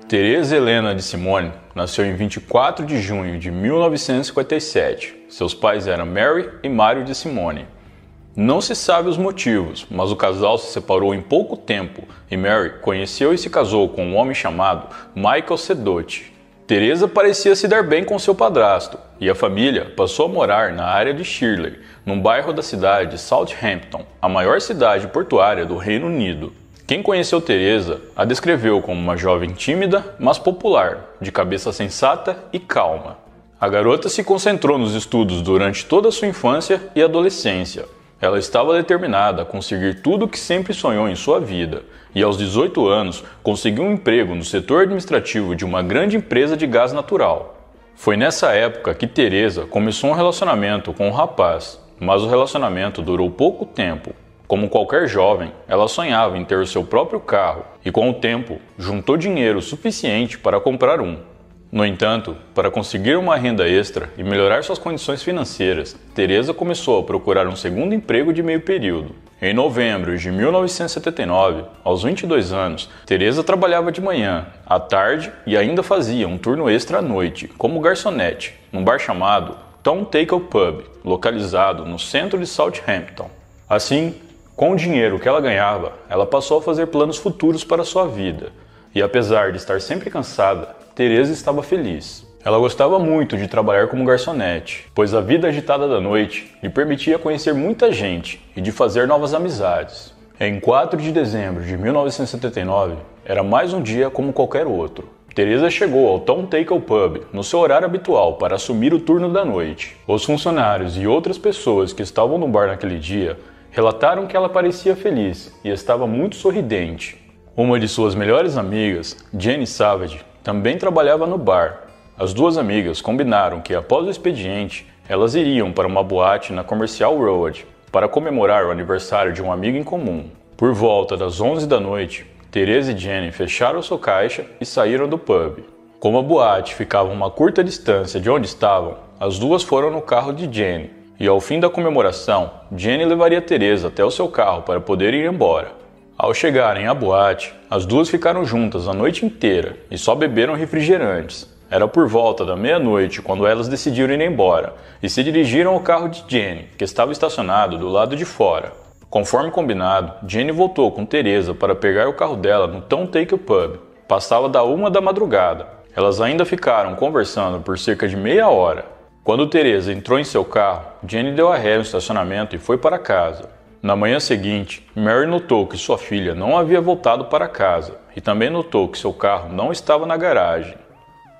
Teresa Helena de Simone nasceu em 24 de junho de 1957. Seus pais eram Mary e Mário de Simone. Não se sabe os motivos, mas o casal se separou em pouco tempo e Mary conheceu e se casou com um homem chamado Michael Sedotti. Teresa parecia se dar bem com seu padrasto e a família passou a morar na área de Shirley, num bairro da cidade de Southampton, a maior cidade portuária do Reino Unido. Quem conheceu Teresa a descreveu como uma jovem tímida, mas popular, de cabeça sensata e calma. A garota se concentrou nos estudos durante toda a sua infância e adolescência. Ela estava determinada a conseguir tudo o que sempre sonhou em sua vida, e aos 18 anos conseguiu um emprego no setor administrativo de uma grande empresa de gás natural. Foi nessa época que Teresa começou um relacionamento com um rapaz, mas o relacionamento durou pouco tempo. Como qualquer jovem, ela sonhava em ter o seu próprio carro e, com o tempo, juntou dinheiro suficiente para comprar um. No entanto, para conseguir uma renda extra e melhorar suas condições financeiras, Teresa começou a procurar um segundo emprego de meio período. Em novembro de 1979, aos 22 anos, Teresa trabalhava de manhã, à tarde e ainda fazia um turno extra à noite, como garçonete, num bar chamado Tom Tackle Pub, localizado no centro de Southampton. Assim, com o dinheiro que ela ganhava, ela passou a fazer planos futuros para sua vida. E apesar de estar sempre cansada, Teresa estava feliz. Ela gostava muito de trabalhar como garçonete, pois a vida agitada da noite lhe permitia conhecer muita gente e de fazer novas amizades. Em 4 de dezembro de 1979, era mais um dia como qualquer outro. Teresa chegou ao Tom Tackle Pub no seu horário habitual para assumir o turno da noite. Os funcionários e outras pessoas que estavam no bar naquele dia relataram que ela parecia feliz e estava muito sorridente. Uma de suas melhores amigas, Jenny Savage, também trabalhava no bar. As duas amigas combinaram que após o expediente, elas iriam para uma boate na Commercial Road para comemorar o aniversário de um amigo em comum. Por volta das 11 da noite, Teresa e Jenny fecharam sua caixa e saíram do pub. Como a boate ficava a uma curta distância de onde estavam, as duas foram no carro de Jenny. E ao fim da comemoração, Jenny levaria Teresa até o seu carro para poder ir embora. Ao chegarem à boate, as duas ficaram juntas a noite inteira e só beberam refrigerantes. Era por volta da meia-noite quando elas decidiram ir embora e se dirigiram ao carro de Jenny, que estava estacionado do lado de fora. Conforme combinado, Jenny voltou com Teresa para pegar o carro dela no Tom Tackle Pub. Passava da 1 da madrugada. Elas ainda ficaram conversando por cerca de meia hora. Quando Teresa entrou em seu carro, Jenny deu a ré no estacionamento e foi para casa. Na manhã seguinte, Mary notou que sua filha não havia voltado para casa e também notou que seu carro não estava na garagem.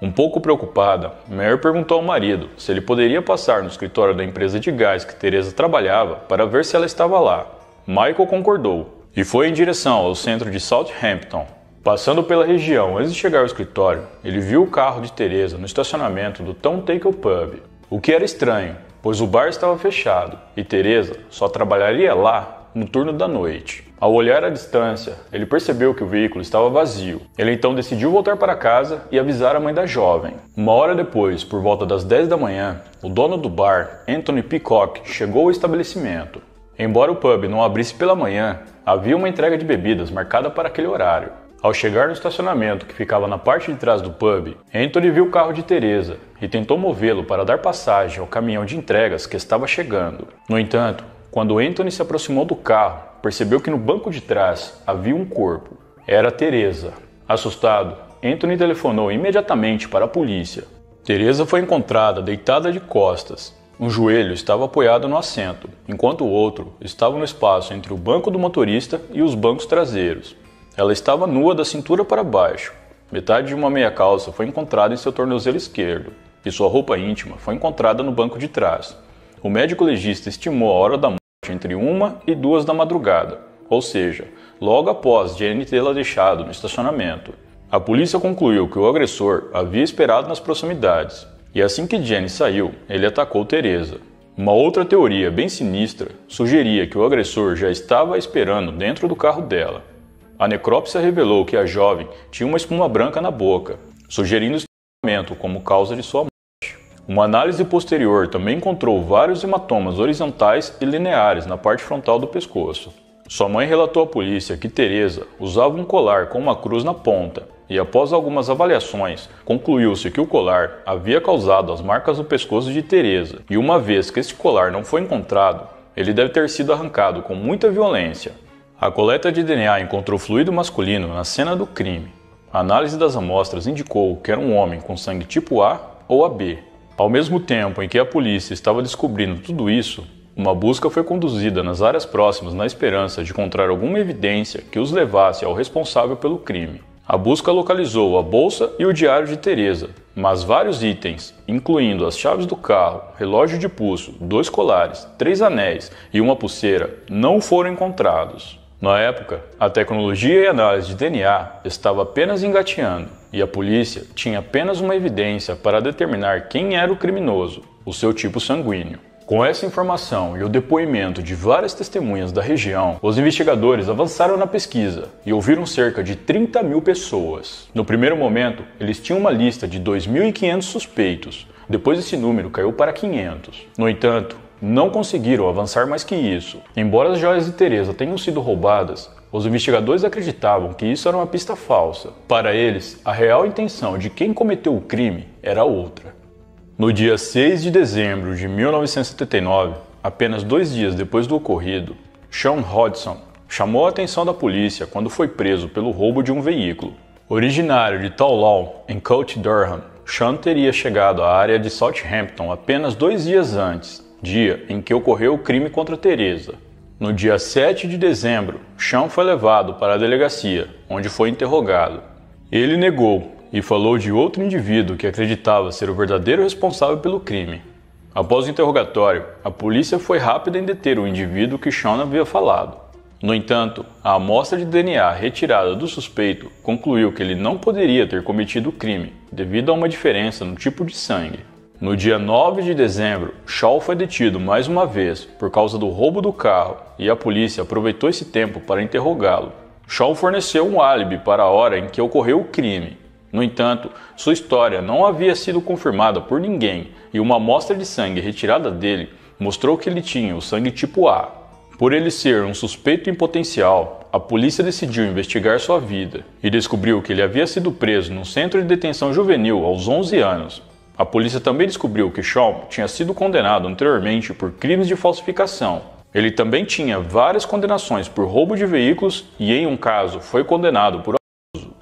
Um pouco preocupada, Mary perguntou ao marido se ele poderia passar no escritório da empresa de gás que Teresa trabalhava para ver se ela estava lá. Michael concordou e foi em direção ao centro de Southampton. Passando pela região antes de chegar ao escritório, ele viu o carro de Teresa no estacionamento do Tom Tackle Pub. O que era estranho, pois o bar estava fechado e Teresa só trabalharia lá no turno da noite. Ao olhar à distância, ele percebeu que o veículo estava vazio. Ele então decidiu voltar para casa e avisar a mãe da jovem. Uma hora depois, por volta das 10 da manhã, o dono do bar, Anthony Peacock, chegou ao estabelecimento. Embora o pub não abrisse pela manhã, havia uma entrega de bebidas marcada para aquele horário. Ao chegar no estacionamento que ficava na parte de trás do pub, Anthony viu o carro de Teresa e tentou movê-lo para dar passagem ao caminhão de entregas que estava chegando. No entanto, quando Anthony se aproximou do carro, percebeu que no banco de trás havia um corpo. Era Teresa. Assustado, Anthony telefonou imediatamente para a polícia. Teresa foi encontrada deitada de costas. Um joelho estava apoiado no assento, enquanto o outro estava no espaço entre o banco do motorista e os bancos traseiros. Ela estava nua da cintura para baixo. Metade de uma meia calça foi encontrada em seu tornozelo esquerdo, e sua roupa íntima foi encontrada no banco de trás. O médico legista estimou a hora da morte entre 1 e 2 da madrugada, ou seja, logo após Jenny tê-la deixado no estacionamento. A polícia concluiu que o agressor havia esperado nas proximidades, e assim que Jenny saiu, ele atacou Teresa. Uma outra teoria bem sinistra sugeria que o agressor já estava esperando dentro do carro dela. A necrópsia revelou que a jovem tinha uma espuma branca na boca, sugerindo estrangulamento como causa de sua morte. Uma análise posterior também encontrou vários hematomas horizontais e lineares na parte frontal do pescoço. Sua mãe relatou à polícia que Teresa usava um colar com uma cruz na ponta e, após algumas avaliações, concluiu-se que o colar havia causado as marcas no pescoço de Teresa, e uma vez que esse colar não foi encontrado, ele deve ter sido arrancado com muita violência. A coleta de DNA encontrou fluido masculino na cena do crime. A análise das amostras indicou que era um homem com sangue tipo A ou AB. Ao mesmo tempo em que a polícia estava descobrindo tudo isso, uma busca foi conduzida nas áreas próximas na esperança de encontrar alguma evidência que os levasse ao responsável pelo crime. A busca localizou a bolsa e o diário de Teresa, mas vários itens, incluindo as chaves do carro, relógio de pulso, 2 colares, 3 anéis e uma pulseira, não foram encontrados. Na época, a tecnologia e análise de DNA estava apenas engateando e a polícia tinha apenas uma evidência para determinar quem era o criminoso, o seu tipo sanguíneo. Com essa informação e o depoimento de várias testemunhas da região, os investigadores avançaram na pesquisa e ouviram cerca de 30 mil pessoas. No primeiro momento, eles tinham uma lista de 2.500 suspeitos. Depois esse número caiu para 500. No entanto, não conseguiram avançar mais que isso. Embora as joias de Teresa tenham sido roubadas, os investigadores acreditavam que isso era uma pista falsa. Para eles, a real intenção de quem cometeu o crime era outra. No dia 6 de dezembro de 1979, apenas 2 dias depois do ocorrido, Sean Hodgson chamou a atenção da polícia quando foi preso pelo roubo de um veículo. Originário de Toulon, em County Durham, Sean teria chegado à área de Southampton apenas 2 dias antes, dia em que ocorreu o crime contra Teresa. No dia 7 de dezembro, Sean foi levado para a delegacia, onde foi interrogado. Ele negou e falou de outro indivíduo que acreditava ser o verdadeiro responsável pelo crime. Após o interrogatório, a polícia foi rápida em deter o indivíduo que Sean havia falado. No entanto, a amostra de DNA retirada do suspeito concluiu que ele não poderia ter cometido o crime, devido a uma diferença no tipo de sangue. No dia 9 de dezembro, Shaw foi detido mais uma vez por causa do roubo do carro e a polícia aproveitou esse tempo para interrogá-lo. Shaw forneceu um álibi para a hora em que ocorreu o crime. No entanto, sua história não havia sido confirmada por ninguém e uma amostra de sangue retirada dele mostrou que ele tinha o sangue tipo A. Por ele ser um suspeito em potencial, a polícia decidiu investigar sua vida e descobriu que ele havia sido preso num centro de detenção juvenil aos 11 anos. A polícia também descobriu que Shaw tinha sido condenado anteriormente por crimes de falsificação. Ele também tinha várias condenações por roubo de veículos e, em um caso, foi condenado por abuso.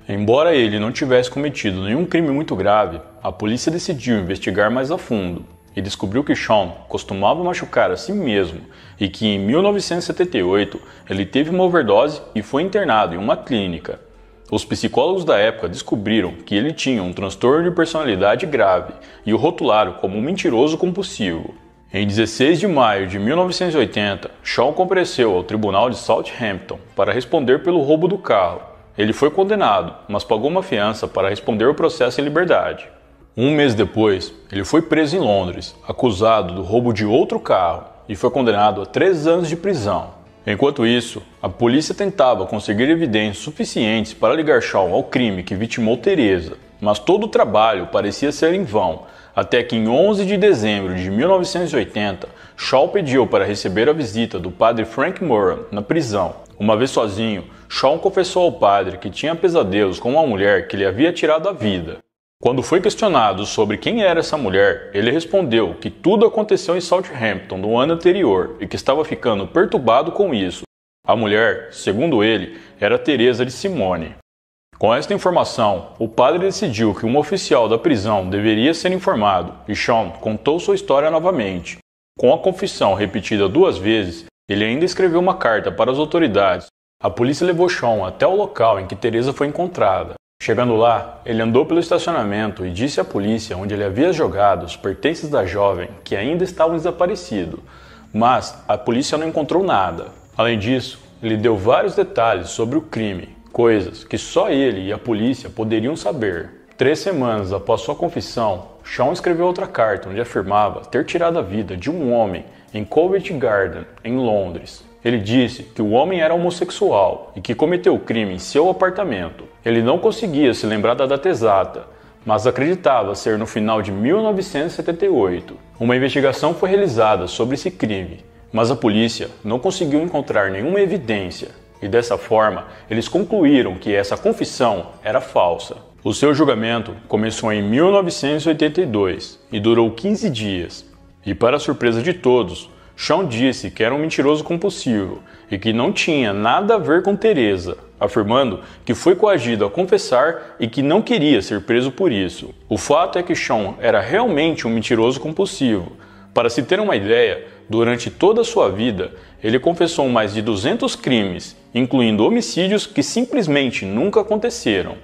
Embora ele não tivesse cometido nenhum crime muito grave, a polícia decidiu investigar mais a fundo e descobriu que Sean costumava machucar a si mesmo e que em 1978 ele teve uma overdose e foi internado em uma clínica. Os psicólogos da época descobriram que ele tinha um transtorno de personalidade grave e o rotularam como um mentiroso compulsivo. Em 16 de maio de 1980, Sean compareceu ao tribunal de Southampton para responder pelo roubo do carro. Ele foi condenado, mas pagou uma fiança para responder o processo em liberdade. Um mês depois, ele foi preso em Londres, acusado do roubo de outro carro e foi condenado a 3 anos de prisão. Enquanto isso, a polícia tentava conseguir evidências suficientes para ligar Shaw ao crime que vitimou Teresa, mas todo o trabalho parecia ser em vão, até que em 11 de dezembro de 1980, Shaw pediu para receber a visita do padre Frank Moran na prisão. Uma vez sozinho, Shaw confessou ao padre que tinha pesadelos com uma mulher que lhe havia tirado a vida. Quando foi questionado sobre quem era essa mulher, ele respondeu que tudo aconteceu em Southampton no ano anterior e que estava ficando perturbado com isso. A mulher, segundo ele, era Teresa de Simone. Com esta informação, o padre decidiu que um oficial da prisão deveria ser informado e Sean contou sua história novamente. Com a confissão repetida 2 vezes, ele ainda escreveu uma carta para as autoridades. A polícia levou Sean até o local em que Teresa foi encontrada. Chegando lá, ele andou pelo estacionamento e disse à polícia onde ele havia jogado os pertences da jovem que ainda estavam desaparecidos, mas a polícia não encontrou nada. Além disso, ele deu vários detalhes sobre o crime, coisas que só ele e a polícia poderiam saber. 3 semanas após sua confissão, Sean escreveu outra carta onde afirmava ter tirado a vida de um homem em Covent Garden, em Londres. Ele disse que o homem era homossexual e que cometeu o crime em seu apartamento. Ele não conseguia se lembrar da data exata, mas acreditava ser no final de 1978. Uma investigação foi realizada sobre esse crime, mas a polícia não conseguiu encontrar nenhuma evidência e dessa forma eles concluíram que essa confissão era falsa. O seu julgamento começou em 1982 e durou 15 dias. E para surpresa de todos, Shawn disse que era um mentiroso compulsivo e que não tinha nada a ver com Teresa, afirmando que foi coagido a confessar e que não queria ser preso por isso. O fato é que Shawn era realmente um mentiroso compulsivo. Para se ter uma ideia, durante toda a sua vida, ele confessou mais de 200 crimes, incluindo homicídios que simplesmente nunca aconteceram.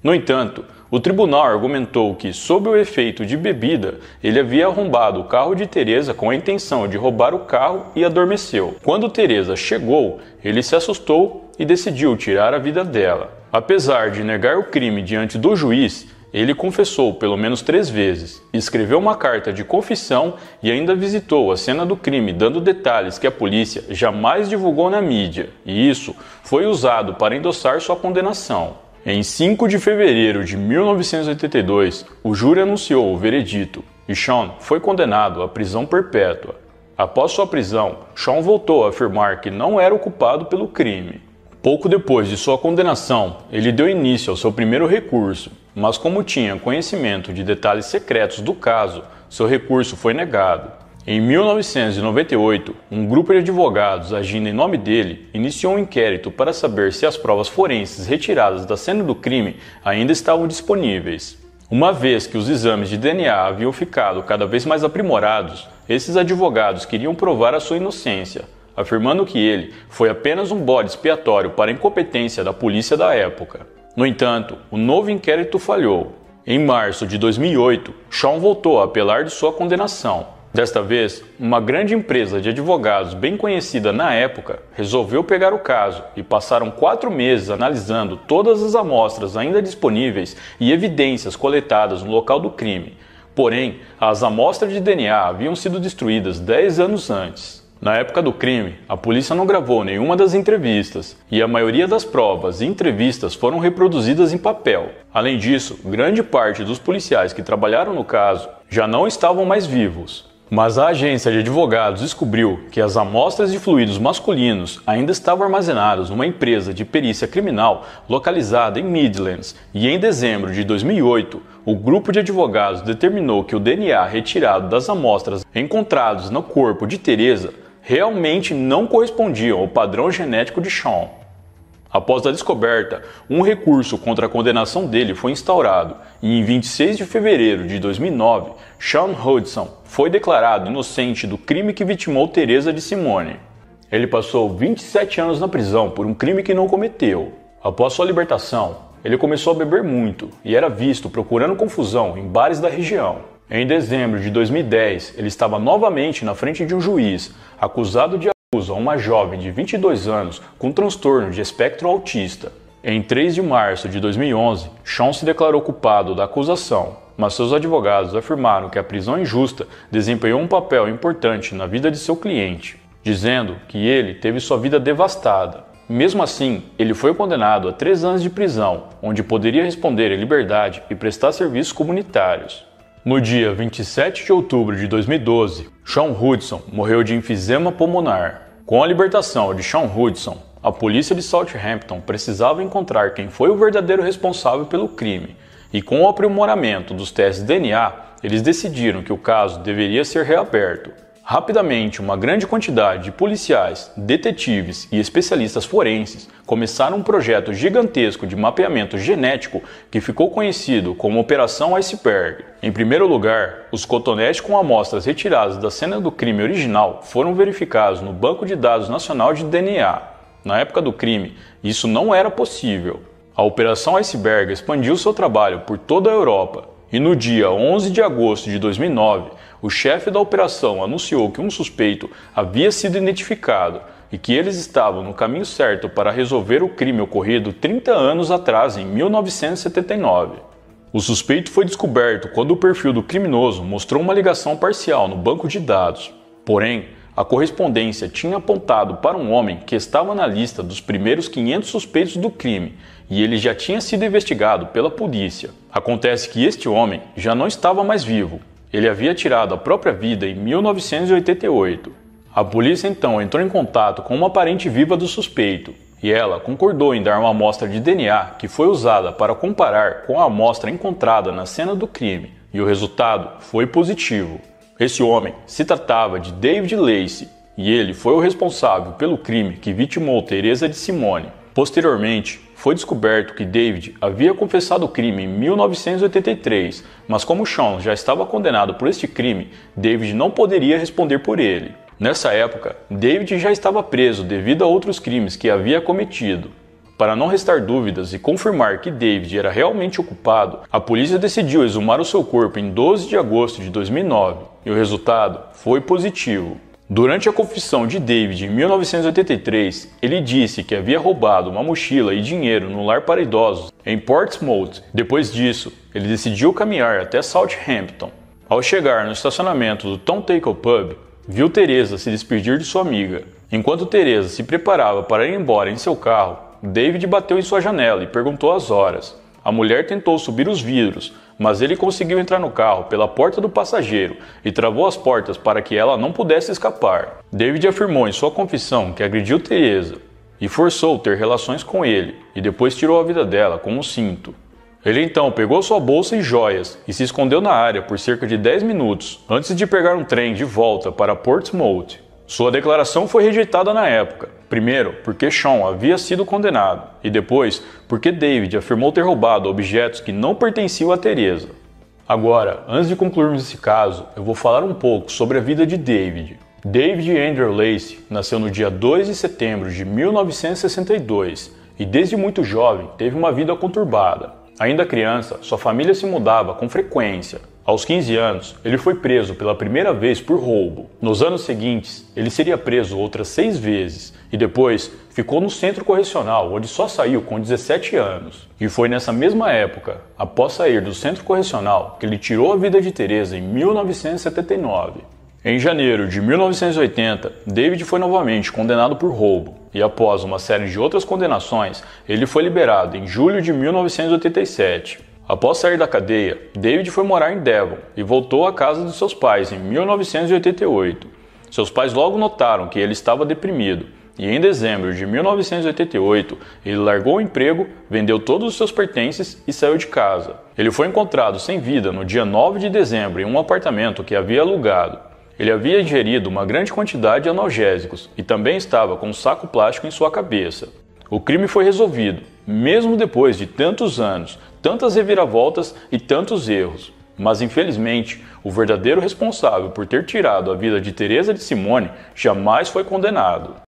No entanto, o tribunal argumentou que, sob o efeito de bebida, ele havia arrombado o carro de Teresa com a intenção de roubar o carro e adormeceu. Quando Teresa chegou, ele se assustou e decidiu tirar a vida dela. Apesar de negar o crime diante do juiz, ele confessou pelo menos 3 vezes, escreveu uma carta de confissão e ainda visitou a cena do crime, dando detalhes que a polícia jamais divulgou na mídia, e isso foi usado para endossar sua condenação. Em 5 de fevereiro de 1982, o júri anunciou o veredito e Shawn foi condenado à prisão perpétua. Após sua prisão, Shawn voltou a afirmar que não era o culpado pelo crime. Pouco depois de sua condenação, ele deu início ao seu primeiro recurso, mas como tinha conhecimento de detalhes secretos do caso, seu recurso foi negado. Em 1998, um grupo de advogados agindo em nome dele iniciou um inquérito para saber se as provas forenses retiradas da cena do crime ainda estavam disponíveis. Uma vez que os exames de DNA haviam ficado cada vez mais aprimorados, esses advogados queriam provar a sua inocência, afirmando que ele foi apenas um bode expiatório para a incompetência da polícia da época. No entanto, o novo inquérito falhou. Em março de 2008, Shawn voltou a apelar de sua condenação. Desta vez, uma grande empresa de advogados bem conhecida na época resolveu pegar o caso e passaram 4 meses analisando todas as amostras ainda disponíveis e evidências coletadas no local do crime. Porém, as amostras de DNA haviam sido destruídas 10 anos antes. Na época do crime, a polícia não gravou nenhuma das entrevistas e a maioria das provas e entrevistas foram reproduzidas em papel. Além disso, grande parte dos policiais que trabalharam no caso já não estavam mais vivos. Mas a agência de advogados descobriu que as amostras de fluidos masculinos ainda estavam armazenadas numa empresa de perícia criminal localizada em Midlands e em dezembro de 2008, o grupo de advogados determinou que o DNA retirado das amostras encontradas no corpo de Teresa realmente não correspondiam ao padrão genético de Shawn. Após a descoberta, um recurso contra a condenação dele foi instaurado e em 26 de fevereiro de 2009, Shawn Hudson foi declarado inocente do crime que vitimou Teresa de Simone. Ele passou 27 anos na prisão por um crime que não cometeu. Após sua libertação, ele começou a beber muito e era visto procurando confusão em bares da região. Em dezembro de 2010, ele estava novamente na frente de um juiz, acusado de abuso a uma jovem de 22 anos com transtorno de espectro autista. Em 3 de março de 2011, Shawn se declarou culpado da acusação, mas seus advogados afirmaram que a prisão injusta desempenhou um papel importante na vida de seu cliente, dizendo que ele teve sua vida devastada. Mesmo assim, ele foi condenado a 3 anos de prisão, onde poderia responder em liberdade e prestar serviços comunitários. No dia 27 de outubro de 2012, Shawn Hudson morreu de enfisema pulmonar. Com a libertação de Shawn Hudson, a polícia de Southampton precisava encontrar quem foi o verdadeiro responsável pelo crime, e com o aprimoramento dos testes de DNA, eles decidiram que o caso deveria ser reaberto. Rapidamente, uma grande quantidade de policiais, detetives e especialistas forenses começaram um projeto gigantesco de mapeamento genético que ficou conhecido como Operação Iceberg. Em primeiro lugar, os cotonetes com amostras retiradas da cena do crime original foram verificados no Banco de Dados Nacional de DNA. Na época do crime, isso não era possível. A Operação Iceberg expandiu seu trabalho por toda a Europa. E no dia 11 de agosto de 2009, o chefe da operação anunciou que um suspeito havia sido identificado e que eles estavam no caminho certo para resolver o crime ocorrido 30 anos atrás, em 1979. O suspeito foi descoberto quando o perfil do criminoso mostrou uma ligação parcial no banco de dados. Porém, a correspondência tinha apontado para um homem que estava na lista dos primeiros 500 suspeitos do crime e ele já tinha sido investigado pela polícia. Acontece que este homem já não estava mais vivo. Ele havia tirado a própria vida em 1988. A polícia então entrou em contato com uma parente viva do suspeito e ela concordou em dar uma amostra de DNA que foi usada para comparar com a amostra encontrada na cena do crime e o resultado foi positivo. Esse homem se tratava de David Lacey e ele foi o responsável pelo crime que vitimou Teresa de Simone. Posteriormente, foi descoberto que David havia confessado o crime em 1983, mas como Sean já estava condenado por este crime, David não poderia responder por ele. Nessa época, David já estava preso devido a outros crimes que havia cometido. Para não restar dúvidas e confirmar que David era realmente o culpado, a polícia decidiu exumar o seu corpo em 12 de agosto de 2009 e o resultado foi positivo. Durante a confissão de David em 1983, ele disse que havia roubado uma mochila e dinheiro no lar para idosos em Portsmouth. Depois disso, ele decidiu caminhar até Southampton. Ao chegar no estacionamento do Tom Tackle Pub, viu Teresa se despedir de sua amiga. Enquanto Teresa se preparava para ir embora em seu carro, David bateu em sua janela e perguntou as horas. A mulher tentou subir os vidros, mas ele conseguiu entrar no carro pela porta do passageiro e travou as portas para que ela não pudesse escapar. David afirmou em sua confissão que agrediu Teresa e forçou ter relações com ele e depois tirou a vida dela com um cinto. Ele então pegou sua bolsa e joias e se escondeu na área por cerca de 10 minutos antes de pegar um trem de volta para Portsmouth. Sua declaração foi rejeitada na época, primeiro porque Sean havia sido condenado e depois porque David afirmou ter roubado objetos que não pertenciam a Teresa. Agora, antes de concluirmos esse caso, eu vou falar um pouco sobre a vida de David. David Andrew Lacey nasceu no dia 2 de setembro de 1962 e desde muito jovem teve uma vida conturbada. Ainda criança, sua família se mudava com frequência. Aos 15 anos, ele foi preso pela primeira vez por roubo. Nos anos seguintes, ele seria preso outras 6 vezes e depois ficou no centro correcional, onde só saiu com 17 anos. E foi nessa mesma época, após sair do centro correcional, que ele tirou a vida de Teresa em 1979. Em janeiro de 1980, David foi novamente condenado por roubo e após uma série de outras condenações, ele foi liberado em julho de 1987. Após sair da cadeia, David foi morar em Devon e voltou à casa de seus pais em 1988. Seus pais logo notaram que ele estava deprimido e em dezembro de 1988 ele largou o emprego, vendeu todos os seus pertences e saiu de casa. Ele foi encontrado sem vida no dia 9 de dezembro em um apartamento que havia alugado. Ele havia ingerido uma grande quantidade de analgésicos e também estava com um saco plástico em sua cabeça. O crime foi resolvido, mesmo depois de tantos anos, tantas reviravoltas e tantos erros. Mas infelizmente, o verdadeiro responsável por ter tirado a vida de Teresa de Simone jamais foi condenado.